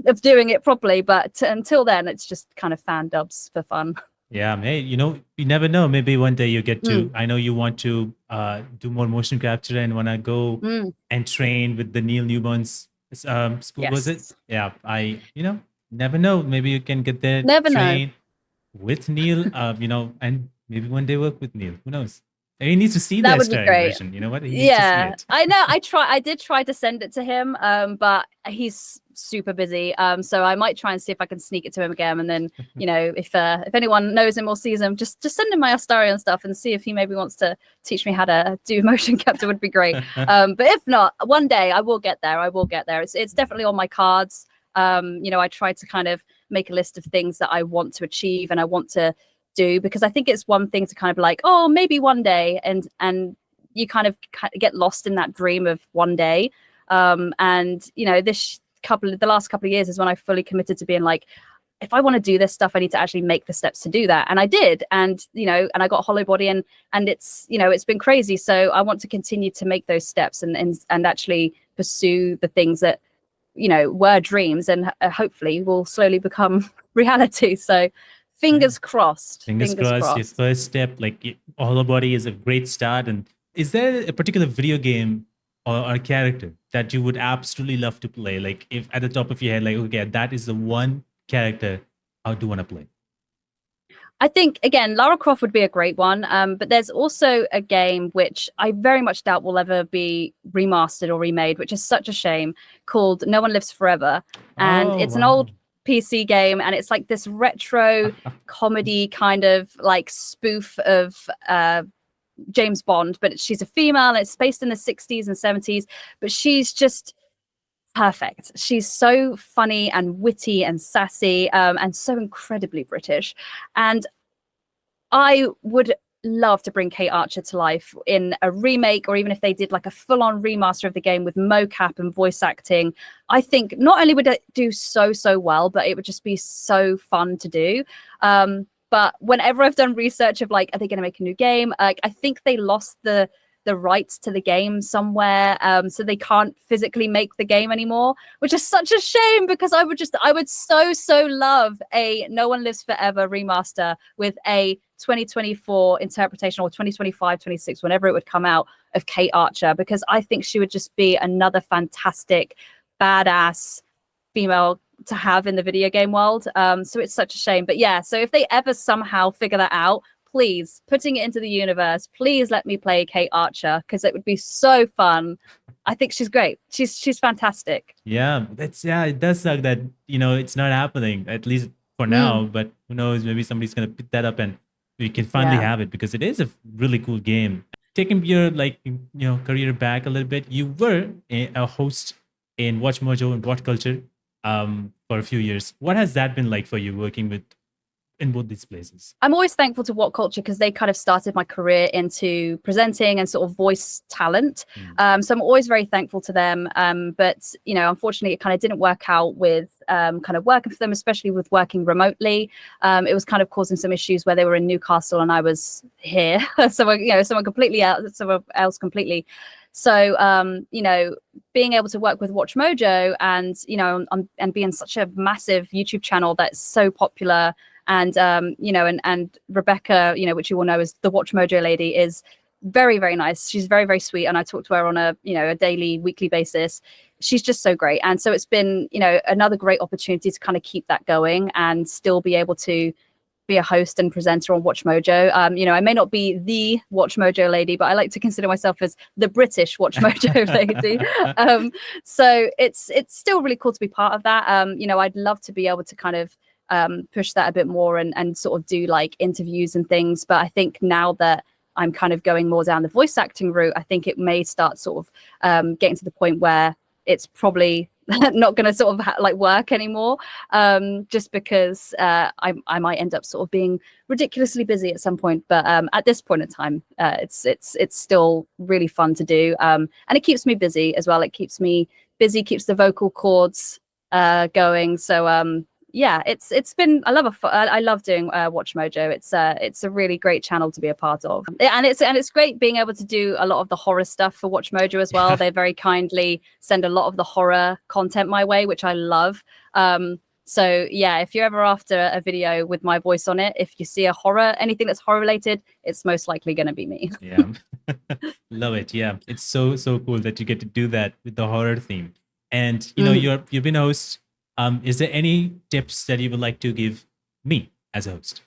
of doing it properly. But until then, it's just kind of fan dubs for fun. Yeah, hey, you never know. Maybe one day you get to. I know you want to do more motion capture and want to go and train with the Neil Newbon's school. Yes. Was it? Yeah, never know. Maybe you can get there. Never train know. with Neil. And maybe one day work with Neil. Who knows? He needs to see the That would be Astarion great. version. You know what? He needs to see Yeah, it. I know. I did try to send it to him, but he's super busy. So I might try and see if I can sneak it to him again. And then, if anyone knows him or sees him, just send him my Astarion stuff and see if he maybe wants to teach me how to do motion capture. Would be great. But if not, one day I will get there. I will get there. It's definitely on my cards. I try to kind of make a list of things that I want to achieve and I want to do, because I think it's one thing to kind of like, oh, maybe one day, and you kind of get lost in that dream of one day. And the last couple of years is when I fully committed to being like, if I want to do this stuff, I need to actually make the steps to do that. And I did. And I got Hollowbody, and it's been crazy. So I want to continue to make those steps and actually pursue the things that were dreams, and hopefully will slowly become reality. So fingers crossed. Fingers crossed. Your first step, like Hollowbody, is a great start. And is there a particular video game or character that you would absolutely love to play? Like, if at the top of your head, like, okay, that is the one character I do want to play. I think, again, Lara Croft would be a great one. But there's also a game which I very much doubt will ever be remastered or remade, which is such a shame, called No One Lives Forever. And it's an old PC game, and it's like this retro comedy kind of like spoof of James Bond, but she's a female, and it's based in the 60s and 70s, but she's just perfect. She's so funny and witty and sassy, and so incredibly British. And I would love to bring Kate Archer to life in a remake, or even if they did like a full-on remaster of the game with mocap and voice acting. I think not only would it do so well, but it would just be so fun to do. But whenever I've done research of like, are they going to make a new game? I think they lost the rights to the game somewhere, so they can't physically make the game anymore, which is such a shame, because I would so love a No One Lives Forever remaster with a 2024 interpretation, or 2025, 26, whenever it would come out, of Kate Archer, because I think she would just be another fantastic, badass female to have in the video game world. So it's such a shame. But yeah, so if they ever somehow figure that out, please, putting it into the universe, please let me play Kate Archer, because it would be so fun. I think she's great. She's fantastic. Yeah, it does suck that it's not happening, at least for now. But who knows? Maybe somebody's gonna pick that up and we can finally have it, because it is a really cool game. Taking your career back a little bit, you were a host in Watchmojo and Whatculture for a few years. What has that been like for you, working in both these places? I'm always thankful to Whatculture, because they kind of started my career into presenting and sort of voice talent. So I'm always very thankful to them. But unfortunately, it kind of didn't work out with kind of working for them, especially with working remotely. It was kind of causing some issues where they were in Newcastle and I was here. someone completely else, someone else completely. So, being able to work with Watchmojo and, and being such a massive YouTube channel that's so popular, and and Rebecca, which you all know as the Watchmojo lady, is very, very nice. She's very, very sweet, and I talk to her on a daily, weekly basis. She's just so great, and so it's been another great opportunity to kind of keep that going and still be able to be a host and presenter on Watchmojo. I may not be the Watchmojo lady, but I like to consider myself as the British Watchmojo lady. So it's still really cool to be part of that. I'd love to be able to kind of push that a bit more and sort of do like interviews and things. But I think now that I'm kind of going more down the voice acting route, I think it may start sort of getting to the point where it's probably not going to sort of work anymore, just because I might end up sort of being ridiculously busy at some point. But at this point in time, it's still really fun to do, and it keeps me busy as well. It keeps me busy, keeps the vocal cords going. So yeah, it's been I love doing Watchmojo. It's a really great channel to be a part of, and it's great being able to do a lot of the horror stuff for Watchmojo as well. They very kindly send a lot of the horror content my way, which I love. So yeah, if you're ever after a video with my voice on it, if you see anything that's horror related, it's most likely going to be me. Yeah, love it. Yeah, it's so cool that you get to do that with the horror theme, and you've been a host. Is there any tips that you would like to give me as a host?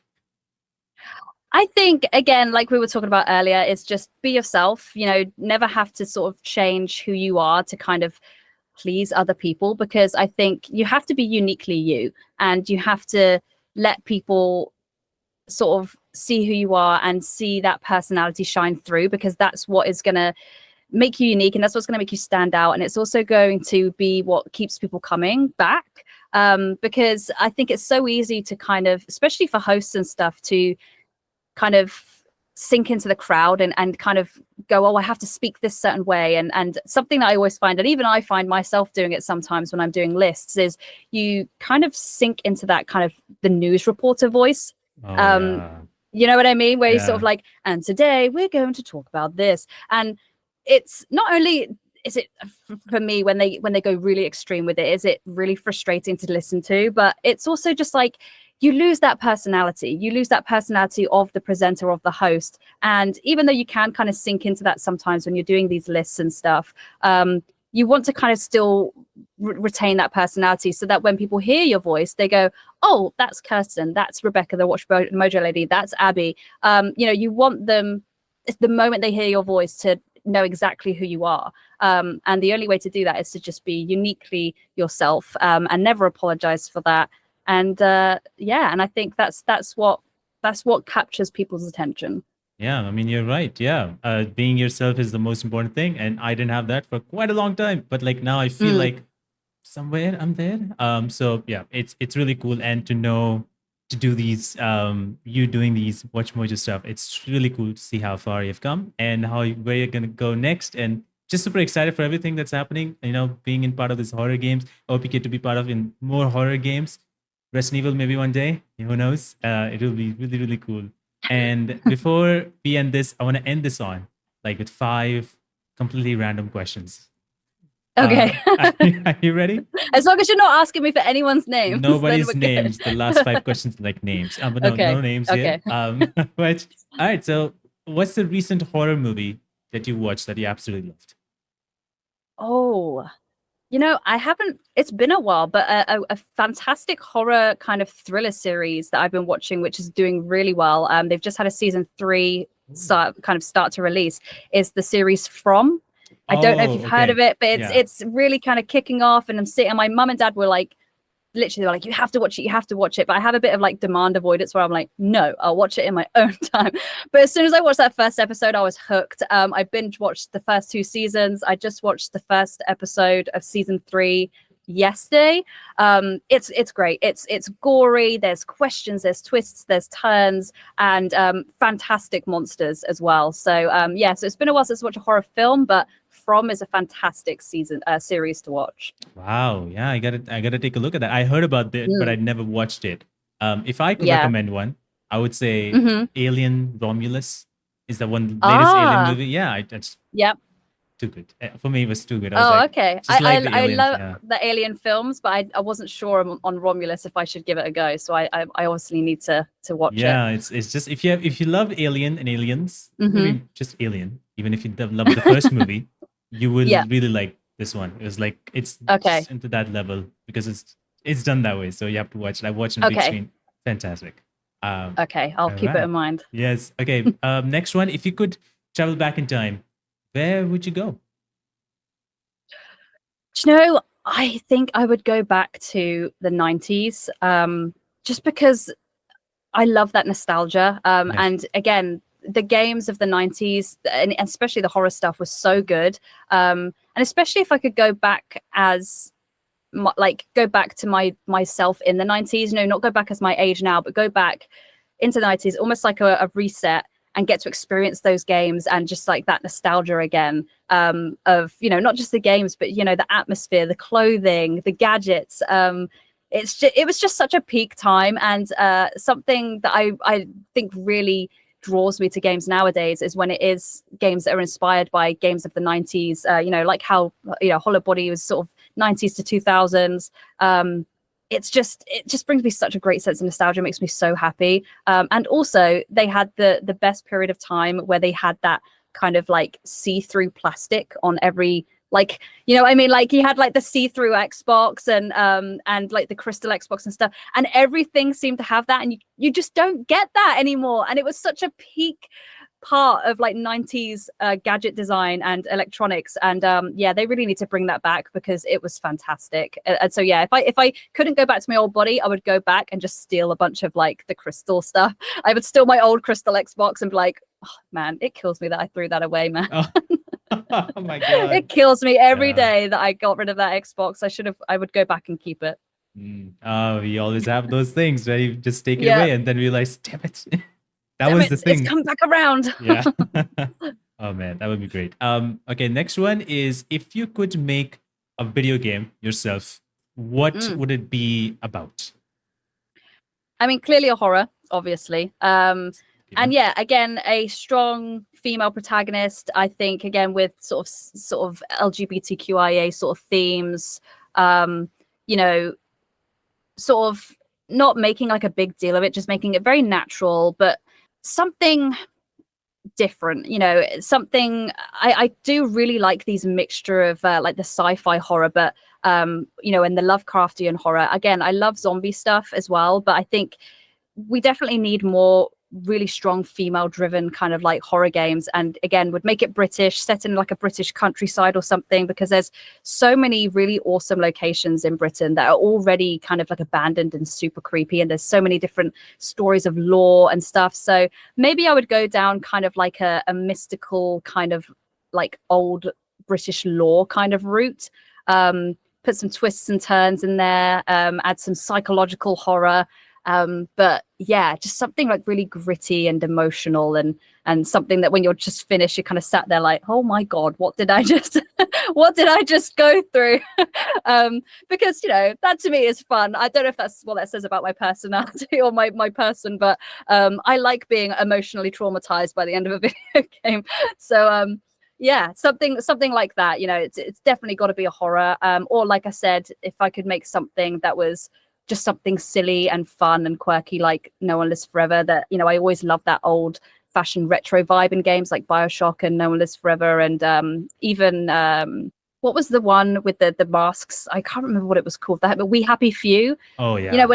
I think, again, like we were talking about earlier, it's just be yourself, never have to sort of change who you are to kind of please other people, because I think you have to be uniquely you, and you have to let people sort of see who you are and see that personality shine through, because that's what is going to make you unique, and that's what's going to make you stand out. And it's also going to be what keeps people coming back, because I think it's so easy to kind of, especially for hosts and stuff, to kind of sink into the crowd and kind of go, oh, I have to speak this certain way. And something that I always find, and even I find myself doing it sometimes when I'm doing lists, is you kind of sink into that kind of the news reporter voice. Yeah. You know what I mean? Where you're sort of Yeah. like, and today we're going to talk about this. And it's not only is it for me, when they go really extreme with it, is it really frustrating to listen to, but it's also just like, you lose that personality. You lose that personality of the presenter, of the host. And even though you can kind of sink into that sometimes when you're doing these lists and stuff, you want to kind of still retain that personality, so that when people hear your voice, they go, oh, that's Kirsten, that's Rebecca, the Watchmojo lady, that's Abby. You want them, it's the moment they hear your voice, to know exactly who you are. And the only way to do that is to just be uniquely yourself, and never apologize for that. And and I think that's what captures people's attention. Yeah, I mean, you're right. Yeah. Being yourself is the most important thing. And I didn't have that for quite a long time. But like now I feel like somewhere I'm there. So yeah, it's really cool. And to know to do these you doing these Watchmojo stuff, it's really cool to see how far you've come and where you're gonna go next. And just super excited for everything that's happening. Being in part of this horror games. I hope you get to be part of in more horror games. Resident Evil maybe one day. Who knows? It will be really, really cool. And before we end this, I want to end this on like with 5 completely random questions. Okay. Are you ready? As long as you're not asking me for anyone's names. Nobody's names. The last 5 questions like names. But no, Okay. no names here. But all right. So, what's the recent horror movie that you watched that you absolutely loved? Oh, I haven't. It's been a while, but a fantastic horror kind of thriller series that I've been watching, which is doing really well. They've just had a season 3 start to release. Is the series From? I don't know if you've heard of it, but it's really kind of kicking off. And my mum and dad were like, literally, they're like, you have to watch it. But I have a bit of like demand avoidance where I'm like, no, I'll watch it in my own time. But as soon as I watched that first episode, I was hooked. I binge watched the first 2 seasons. I just watched the first episode of season 3 yesterday. It's great. It's gory. There's questions, there's twists, there's turns, and fantastic monsters as well. So so it's been a while since I watched a horror film, but From is a fantastic series to watch. Wow, yeah, I gotta take a look at that. I heard about it, but I never watched it. If I could recommend one, I would say Alien Romulus is the latest Alien movie. Yeah, that's too good. For me, it was too good. I was like, okay. I love the Alien films, but I wasn't sure on Romulus if I should give it a go. So I obviously need to watch it. Yeah, it's just if you love Alien and Aliens, maybe just Alien, even if you love the first movie, you will really like this one. It was like it's just into that level because it's done that way. So you have to watch it. I watched it on big screen. Fantastic. Okay, I'll keep it in mind. Yes. Okay. Next one. If you could travel back in time, where would you go? I think I would go back to the 90s, just because I love that nostalgia. And again, the games of the 90s, and especially the horror stuff, was so good. And especially if I could go back to myself in the 90s, not go back as my age now, but go back into the 90s, almost like a reset, and get to experience those games and just like that nostalgia again, of not just the games, but the atmosphere, the clothing, the gadgets. It was just such a peak time, and something that I think really draws me to games nowadays is when it is games that are inspired by games of the 90s, like how Hollowbody was sort of 90s to 2000s. It just brings me such a great sense of nostalgia. It makes me so happy. And also they had the best period of time where they had that kind of like see-through plastic on every like, you know what I mean? Like he had like the see-through Xbox and like the crystal Xbox and stuff, and everything seemed to have that, and you just don't get that anymore. And it was such a peak part of like 90s gadget design and electronics, and yeah, they really need to bring that back because it was fantastic. And so yeah, if I couldn't go back to my old body, I would go back and just steal a bunch of like the crystal stuff. I would steal my old crystal Xbox and be like, oh man, it kills me that I threw that away, man. Oh. Oh my god, it kills me every day that I got rid of that Xbox. I would go back and keep it. We always have those things where you just take it away and then realize, damn it. That was the thing. It's come back around. Yeah. Oh man, that would be great. Okay, next one is, if you could make a video game yourself, what would it be about? I mean, clearly a horror, obviously. And yeah, again, a strong female protagonist. I think again with sort of LGBTQIA sort of themes. You know, sort of not making like a big deal of it, just making it very natural, but something different, you know, something I do really like these mixture of like the sci-fi horror, but you know, and the Lovecraftian horror. Again, I love zombie stuff as well, but I think we definitely need more really strong female driven kind of like horror games, and again would make it British, set in like a British countryside or something, because there's so many really awesome locations in Britain that are already kind of like abandoned and super creepy, and there's so many different stories of lore and stuff. So maybe I would go down kind of like a mystical kind of like old British lore kind of route, put some twists and turns in there, add some psychological horror. But yeah, just something like really gritty and emotional, and something that when you're just finished, you kind of sat there like, oh my god, what did I just what did I just go through? Because, you know, that to me is fun. I don't know if that's what that says about my personality or my person, but I like being emotionally traumatized by the end of a video game. So yeah, something like that. You know, it's definitely got to be a horror, or like I said, if I could make something that was just something silly and fun and quirky, like No One Lives Forever. That, you know, I always love that old fashioned retro vibe in games like BioShock and No One Lives Forever, and even what was the one with the masks? I can't remember what it was called. But We Happy Few. Oh yeah. You know,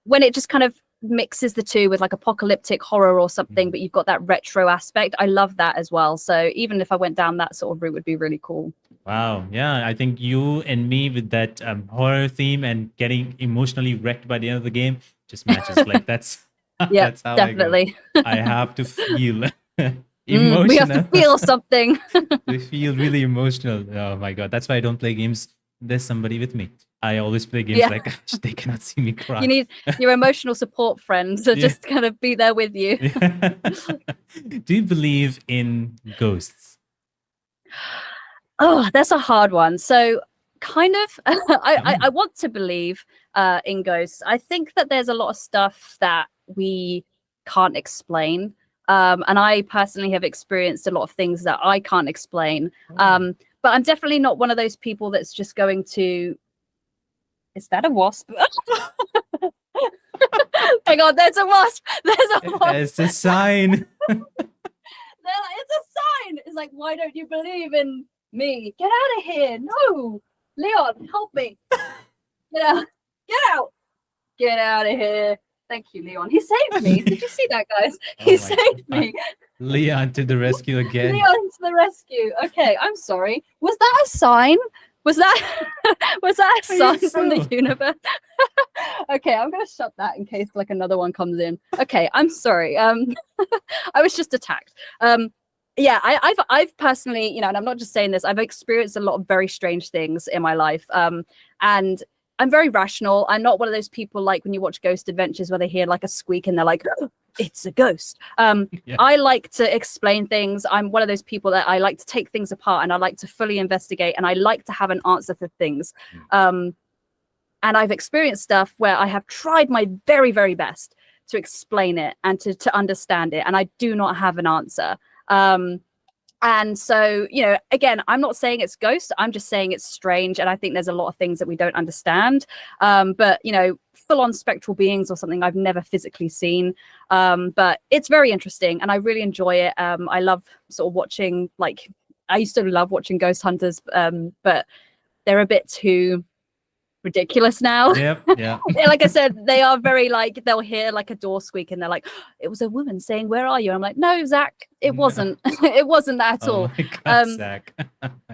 when it just kind of mixes the two with like apocalyptic horror or something, but you've got that retro aspect. I love that as well. So even if I went down that sort of route, would be really cool. Wow. Yeah, I think you and me with that horror theme and getting emotionally wrecked by the end of the game just matches. Like that's yeah, that's how definitely. I have to feel emotional. We have to feel something. We feel really emotional. Oh my god, that's why I don't play games. There's somebody with me. I always play games like they cannot see me cry. You need your emotional support friend to just kind of be there with you. Do you believe in ghosts? Oh, that's a hard one. So kind of, I want to believe in ghosts. I think that there's a lot of stuff that we can't explain. And I personally have experienced a lot of things that I can't explain. But I'm definitely not one of those people that's just going to... Is that a wasp? Hang on, there's a wasp. There's a wasp. It's a sign. It's a sign. It's like, why don't you believe in me? Get out of here. No. Leon, help me. Get out. Get out. Get out of here. Thank you, Leon. He saved me. Did you see that, guys? He saved me. Leon to the rescue again. Leon to the rescue. Okay, I'm sorry. Was that a sign? Was that a sign from the universe? Okay, I'm gonna shut that in case like another one comes in. Okay, I'm sorry. I was just attacked. Yeah, I've personally, you know, and I'm not just saying this, I've experienced a lot of very strange things in my life. And I'm very rational. I'm not one of those people like when you watch Ghost Adventures where they hear like a squeak and they're like, oh, it's a ghost. I like to explain things. I'm one of those people that I like to take things apart and I like to fully investigate and I like to have an answer for things. And I've experienced stuff where I have tried my very, very best to explain it and to understand it. And I do not have an answer. And so, you know, again, I'm not saying it's ghosts. I'm just saying it's strange. And I think there's a lot of things that we don't understand. But, you know, full on spectral beings or something I've never physically seen. But it's very interesting and I really enjoy it. I love sort of watching like I used to love watching Ghost Hunters, but they're a bit too ridiculous now. Yep. Yeah. Like I said, they are very like, they'll hear like a door squeak and they're like, it was a woman saying, "Where are you?" I'm like, no, Zach, it wasn't. It wasn't that at all. Oh my God, Zach.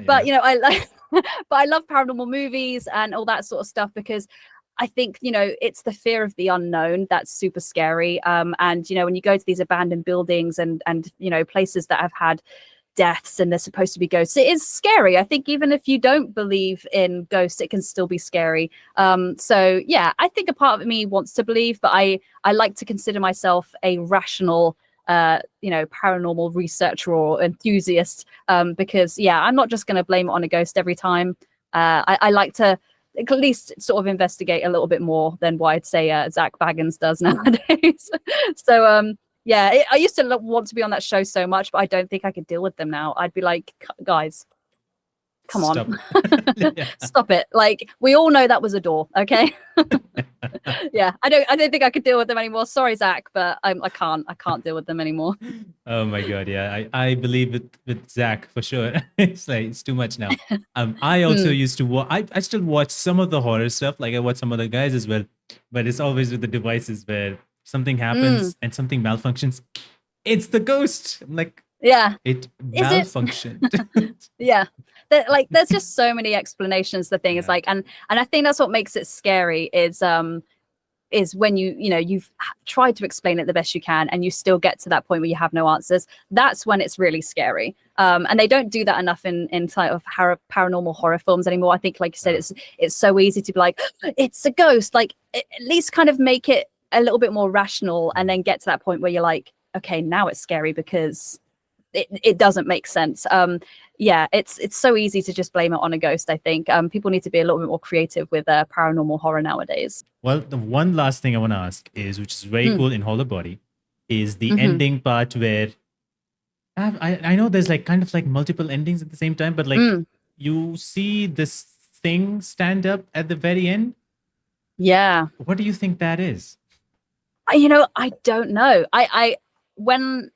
But I like, but I love paranormal movies and all that sort of stuff because I think, it's the fear of the unknown that's super scary. And, when you go to these abandoned buildings and places that have had deaths and they're supposed to be ghosts, it is scary. I think even if you don't believe in ghosts, it can still be scary. So yeah, I think a part of me wants to believe, but I like to consider myself a rational paranormal researcher or enthusiast, because I'm not just going to blame it on a ghost every time. I like to at least sort of investigate a little bit more than what I'd say Zach Baggins does nowadays. So I used to want to be on that show so much, but I don't think I could deal with them now. I'd be like, guys, come on, stop it. Like, we all know that was a door, okay? I don't think I could deal with them anymore. Sorry, Zach, but I can't deal with them anymore. Oh my God, yeah, I believe with Zach for sure. It's too much now. I also used to I still watch some of the horror stuff, like I watch some other guys as well, but it's always with the devices where something happens and something malfunctions. It's the ghost. I'm like, it malfunctioned. Yeah. There's just so many explanations. The thing is like, and I think that's what makes it scary is when you've tried to explain it the best you can and you still get to that point where you have no answers. That's when it's really scary. And they don't do that enough in type of paranormal horror films anymore. I think, like you said, it's so easy to be like, it's a ghost. Like, at least kind of make it a little bit more rational and then get to that point where you're like, okay, now it's scary because it doesn't make sense. It's so easy to just blame it on a ghost. I think people need to be a little bit more creative with paranormal horror nowadays. Well, the one last thing I want to ask is, which is very cool in Hollowbody, is the ending part where I know there's like kind of like multiple endings at the same time, but like you see this thing stand up at the very end. Yeah. What do you think that is? I don't know. When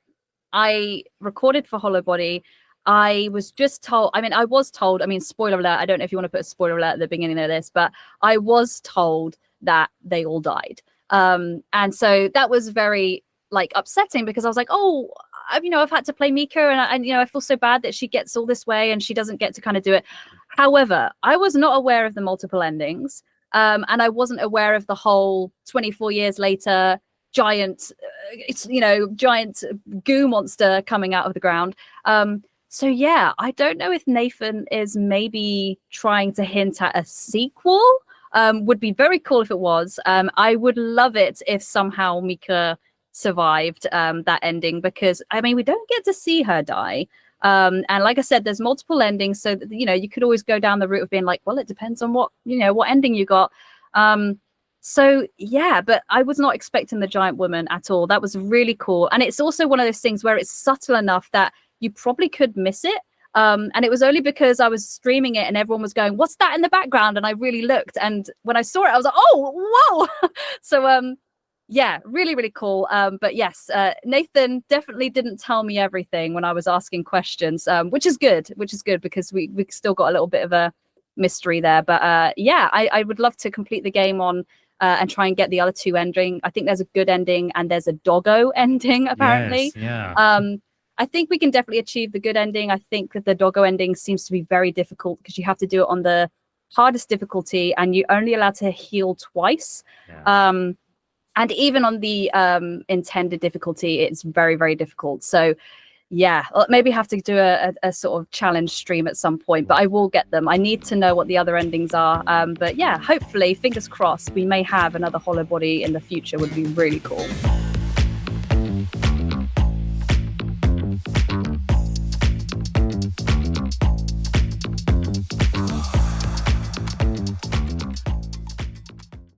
I recorded for Hollowbody, I was just told, spoiler alert, I don't know if you want to put a spoiler alert at the beginning of this, but I was told that they all died. And so that was very like upsetting because I was like, oh, I've had to play Mica and I feel so bad that she gets all this way and she doesn't get to kind of do it. However, I was not aware of the multiple endings. And I wasn't aware of the whole 24 years later giant goo monster coming out of the ground. So yeah, I don't know if Nathan is maybe trying to hint at a sequel. Would be very cool if it was. I would love it if somehow Mica survived that ending, because we don't get to see her die. And like I said, there's multiple endings, so that, you could always go down the route of being like, well, it depends on what ending you got. So yeah, but I was not expecting the giant woman at all. That was really cool. And it's also one of those things where it's subtle enough that you probably could miss it. And it was only because I was streaming it and everyone was going, what's that in the background? And I really looked. And when I saw it, I was like, oh, whoa. So yeah, really, really cool. But yes, Nathan definitely didn't tell me everything when I was asking questions, which is good because we still got a little bit of a mystery there. But yeah, I would love to complete the game on and try and get the other two ending. I think there's a good ending and there's a doggo ending, apparently. Yes, yeah. I think we can definitely achieve the good ending. I think that the doggo ending seems to be very difficult because you have to do it on the hardest difficulty and you're only allowed to heal twice. Yeah. And even on the intended difficulty, it's very, very difficult. So yeah, maybe have to do a sort of challenge stream at some point, but I will get them. I need to know what the other endings are. But yeah, hopefully, fingers crossed, we may have another Hollowbody in the future. Would be really cool.